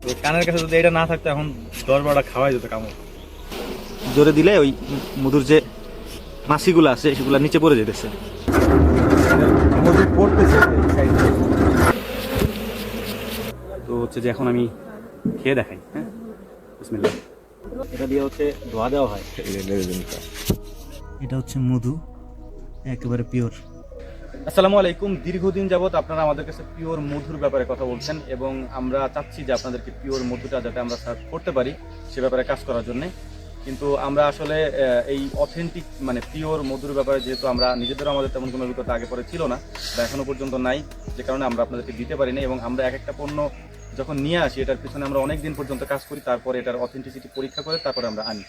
তো কানের কাছে যদি এটা না থাকতো এখন 10-12টা খাওয়াই যেত কামড়। জোরে দিলে ওই মধুর যে মাছিগুলো আছে সেগুলো নিচে পড়ে যেতেছে। মধু পড়তেছে। তো হচ্ছে যে এখন আমি খেয়ে দেখাই। হ্যাঁ, বিসমিল্লাহ। এটা দিয়ে হচ্ছে ধোয়া দেওয়া হয়। এটা হচ্ছে মধু, একেবারে পিওর। আসসালামু আলাইকুম। দীর্ঘদিন যাবত আপনারা আমাদের কাছে পিওর মধুর ব্যাপারে কথা বলছেন এবং আমরা চাচ্ছি যে আপনাদেরকে পিওর মধুটা যাতে আমরা সার্ভ করতে পারি সে ব্যাপারে কাজ করার জন্য। কিন্তু আমরা আসলে এই অথেন্টিক মানে পিওর মধুর ব্যাপারে যেহেতু আমরা নিজেদেরও আমাদের তেমন কোনো অভিজ্ঞতা আগে পরে ছিল না বা এখনও পর্যন্ত নাই, যে কারণে আমরা আপনাদেরকে দিতে পারি না। এবং আমরা এক একটা পণ্য যখন নিয়ে আসি এটার পিছনে আমরা অনেক দিন পর্যন্ত কাজ করি, তারপরে এটার অথেন্টিসিটি পরীক্ষা করে তারপরে আমরা আনি।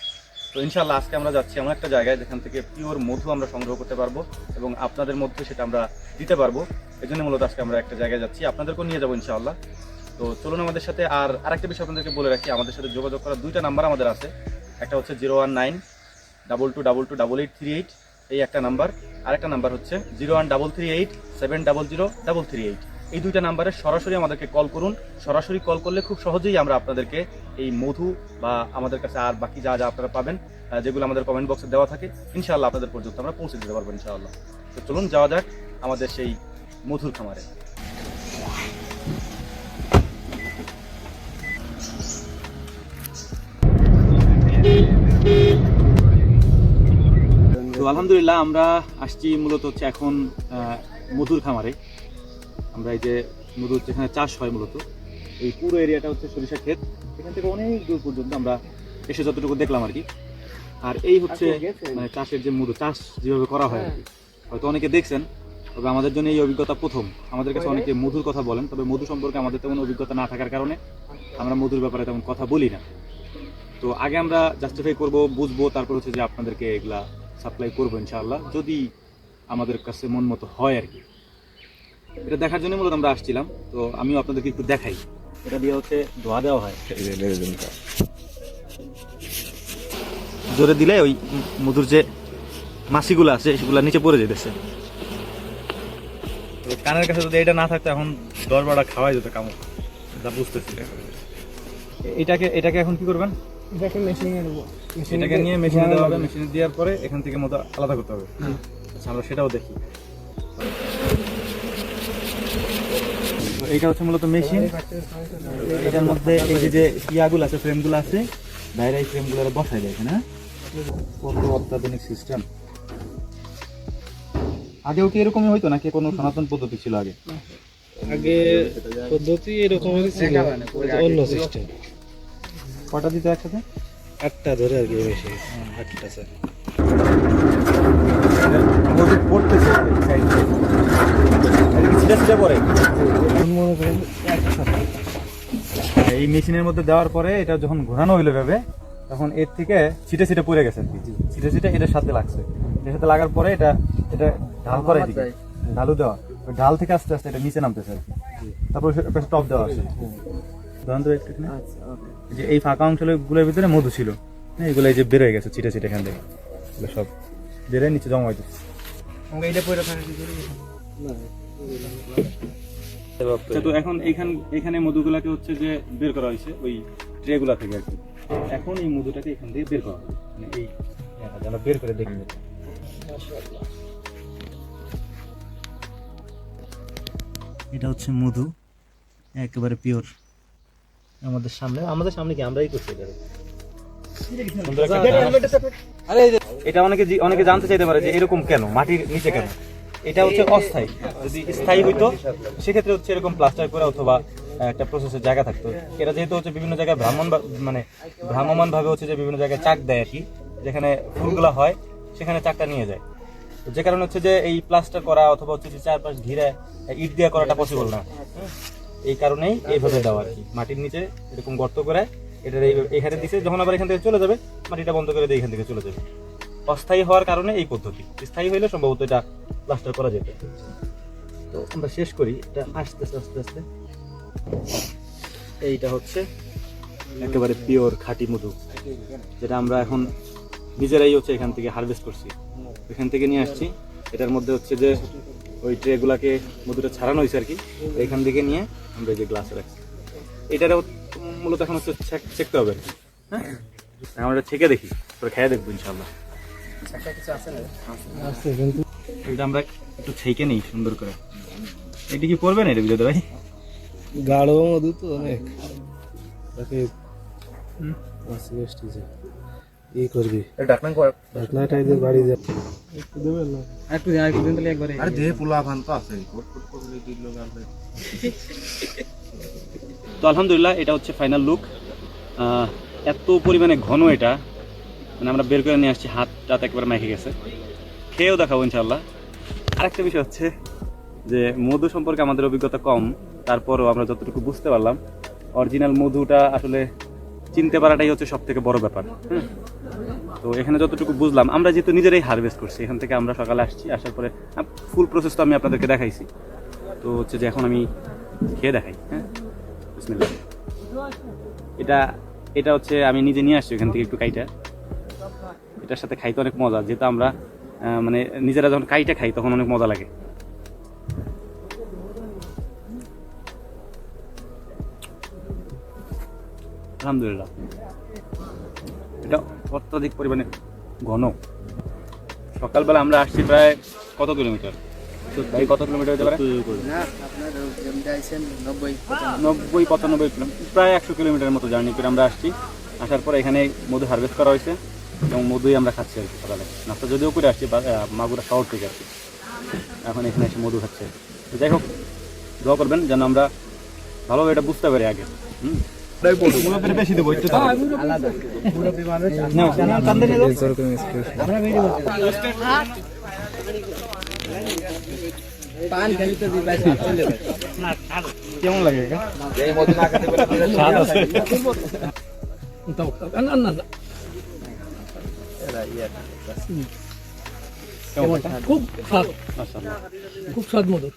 তো ইনশাআল্লাহ আজকে আমরা যাচ্ছি এমন একটা জায়গায় যেখান থেকে পিওর মধু আমরা সংগ্রহ করতে পারবো এবং আপনাদের মধ্যে সেটা আমরা দিতে পারবো। এই জন্য মূলত আজকে আমরা একটা জায়গায় যাচ্ছি, আপনাদেরকেও নিয়ে যাবো ইনশাআল্লাহ। তো চলুন আমাদের সাথে। আর আরেকটা বিষয় আপনাদেরকে বলে রাখি, আমাদের সাথে যোগাযোগ করার দুইটা নাম্বার আমাদের আছে। একটা হচ্ছে 01922228838, এই একটা নাম্বার। আরেকটা নাম্বার হচ্ছে 01338700338। এই দুইটা নাম্বারে সরাসরি আমাদেরকে কল করুন। সরাসরি কল করলে খুব সহজেই আমরা আপনাদেরকে এই মধু বা আমাদের কাছে আর বাকি যা যা আপনারা পাবেন, যেগুলো আমাদের কমেন্ট বক্সে দেওয়া থাকে, ইনশাআল্লাহ আপনাদের পর্যন্ত আমরা পৌঁছে দিতে পারবো ইনশাআল্লাহ। তো চলুন যাওয়া যাক আমাদের সেই মধুর খামারে। তো আলহামদুলিল্লাহ আমরা আসছি মূলত হচ্ছে এখন মধুর খামারে। আমরা এই যে মধুর যেখানে চাষ হয় মূলত এই পুরো এরিয়াটা হচ্ছে সরিষা ক্ষেত, এখান থেকে অনেক দূর পর্যন্ত আমরা এসে যতটুকু দেখলাম আর কি। আর এই হচ্ছে মানে চাষের যে মধু চাষ যেভাবে করা হয় আর কি, হয়তো অনেকে দেখছেন, তবে আমাদের জন্য এই অভিজ্ঞতা প্রথম। আমাদের কাছে অনেকে মধুর কথা বলেন, তবে মধু সম্পর্কে আমাদের তেমন অভিজ্ঞতা না থাকার কারণে আমরা মধুর ব্যাপারে তেমন কথা বলি না। তো আগে আমরা জাস্টিফাই করব, বুঝবো, তারপর হচ্ছে যে আপনাদেরকে এগুলা সাপ্লাই করবো ইনশাআল্লাহ, যদি আমাদের কাছে মন মতো হয় আর কি। এটা দেখার জন্য মূলত আমরা আসছিলাম। তো আমিও আপনাদেরকে একটু দেখাই। এটা দিয়ে হচ্ছে ধোয়া দেওয়া হয়। জোরে দিলে ওই মধুর যে মাছিগুলো আছে সেগুলো নিচে পড়ে যেতেছে। তো কানের কাছে যদি এটা না থাকতো এখন 10-12টা খাওয়াই যেত কামড়, যা বুঝতেছি। এটাকে এখন কি করবেন? এটাকে নিয়ে মেশিনে দেওয়া হবে। মেশিনে দেওয়ার পরে এখান থেকে মতো আলাদা করতে হবে। আচ্ছা, আমরা সেটাও দেখি। এইটা হচ্ছে মূলত মেশিন। এটার মধ্যে এই যে ইয়াগুলো আছে, ফ্রেমগুলো আছে, বাইরে এই ফ্রেমগুলো বসাই দেয় না। কত অত্যাধুনিক সিস্টেম। আগেও কি এরকমই হইতো নাকি কোনো সনাতন পদ্ধতি ছিল আগে? আগে পদ্ধতি এরকম ছিল, অন্য সিস্টেম। কটা দিত একসাথে? 8টা ধরে আর কি বেশি। 8টা স্যার। মধু পড়তেছে ছিটা ছিটা পরে মনে করেন এই মেশিনের মধ্যে দেওয়ার পরে এটা যখন ঘোরানো হইলো ভাবে, তখন এর থেকে ছিটে ছিটে পড়ে গেছে আর কি। ছিটে ছিটে এটার সাথে লাগছে। এটার সাথে লাগার পরে এটা ঢাল করা, এদিকে ঢালু দেওয়া, ওই ঢাল থেকে আস্তে আস্তে এটা নিচে নামতেছে আর কি। তারপর টপ দেওয়া আছে। ধরেন তো একটু যে এই ফাঁকা অংশগুলোর ভিতরে মধু ছিল, হ্যাঁ, এগুলো এই যে বের হয়ে গেছে ছিটে ছিটে এখান থেকে, এগুলো সব বের হয়ে নিচে জমা হইতেছে। তো এখন এখানে মধুগুলাকে হচ্ছে যে বের করা হয়েছে ওই ট্রেগুলা থেকে আর কি। এখন এই মধুটাকে এখান থেকে বের করা হবে, মানে এই আমরা বের করে দেখি। এটা হচ্ছে মধু, একেবারে পিওর। আমাদের সামনে কি আমরাই করছি এটা। এটা অনেকে জানতে চাইতে পারে যে এরকম কেন, মাটির নিচে কেন। এটা হচ্ছে অস্থায়ী। যদি স্থায়ী হইতো সেক্ষেত্রে হচ্ছে এরকম প্লাস্টার করে অথবা একটা প্রসেসের জায়গা থাকতো। এটা যেহেতু হচ্ছে বিভিন্ন জায়গায় ভ্রাম্যমান ভাবে হচ্ছে যে বিভিন্ন জায়গায় চাক দেয় আর কি, যেখানে ফুলগুলা হয় সেখানে চাকটা নিয়ে যায়। তো যে কারণে হচ্ছে যে এই প্লাস্টার করা অথবা হচ্ছে যে চারপাশ ঘিরে ইট দিয়ে করাটা পসিবল না। এই কারণেই এইভাবে দেওয়া আর কি, মাটির নিচে এরকম গর্ত করে এটা এখানে দিছে, যখন আবার এখান থেকে চলে যাবে মাটিটা বন্ধ করে দিয়ে এখান থেকে চলে যাবে। অস্থায়ী হওয়ার কারণে এই পদ্ধতি, স্থায়ী হইলে সম্ভবত এটা প্লাস্টার করা যেত। তো আমরা শেষ করি এটা আস্তে আস্তে। এইটা হচ্ছে একেবারে পিওর খাঁটি মধু, যেটা আমরা এখন নিজেরাই হচ্ছে এখান থেকে হারভেস্ট করছি, এখান থেকে নিয়ে আসছি। এটার মধ্যে হচ্ছে যে ওই ট্রেগুলাকে মধুটা ছাড়ানো হয়েছে আর কি, এখান থেকে নিয়ে আমরা এই যে গ্লাসে রাখছি। এটারও মূলত এখন হচ্ছে চেকতে হবে আর কি। হ্যাঁ, এখন এটা ছেঁকে দেখি, পরে খেয়ে দেখবো ইনশাল্লাহ। আছে কিন্তু এটা আমরা একটু ছেঁকে নিই সুন্দর করে। এটা কি পড়বে না এটা ভিডিওতে ভাই? গাঢ় মধু তো অনেক তাকে ই করবি ঢাকনাটা এদের বাড়ি যা একটু দেবেন না একটু দিন তাহলে একবারে আরে দেহে পোলা ভান তো আছে তো আলহামদুলিল্লাহ এটা হচ্ছে ফাইনাল লুক। এত পরিমাণে ঘন এটা, মানে আমরা বের করে নিয়ে আসছি, হাতটা একেবারে মেখে গেছে। খেয়েও দেখাবো ইনশাল্লাহ। আরেকটা বিষয় হচ্ছে যে মধু সম্পর্কে আমাদের অভিজ্ঞতা কম, তারপরও আমরা যতটুকু বুঝতে পারলাম অরিজিনাল মধুটা আসলে চিনতে পারাটাই হচ্ছে সব থেকে বড় ব্যাপার। তো এখানে যতটুকু বুঝলাম, আমরা যেহেতু নিজেরাই হারভেস্ট করছি, এখান থেকে আমরা সকালে আসছি, আসার পরে ফুল প্রসেস তো আমি আপনাদেরকে দেখাইছি। তো হচ্ছে যে এখন আমি খেয়ে দেখাই। হ্যাঁ, বিসমিল্লাহ। এটা হচ্ছে আমি নিজে নিয়ে আসছি এখান থেকে একটু কাইটা। এটার সাথে খাইতে অনেক মজা, যেহেতু আমরা মানে নিজেরা যখন কাইটা খাই তখন অনেক মজা লাগে। আলহামদুলিল্লাহ, এটা অত্যাধিক পরিমাণে ঘন। সকালবেলা আমরা আসছি প্রায় কত কিলোমিটার? ভাই কত কিলোমিটার হতে পারে? 90-95 কিলোমিটার, প্রায় 100 কিলোমিটারের মতো জার্নি করে আমরা আসছি। আসার পরে এখানে মধু হারভেস্ট করা হয়েছে এবং মধুই আমরা খাচ্ছি আর কি। সকালে নাস্তা যদিও করে আসছি মাগুরা শহর থেকে আর কি, এখন এখানে এসে মধু খাচ্ছে। তো যাই হোক, দোয়া করবেন যেন আমরা ভালোভাবে এটা বুঝতে পারি আগে। বেশি দেবো একটু কেমন লাগে? খুব স্বাদ মধু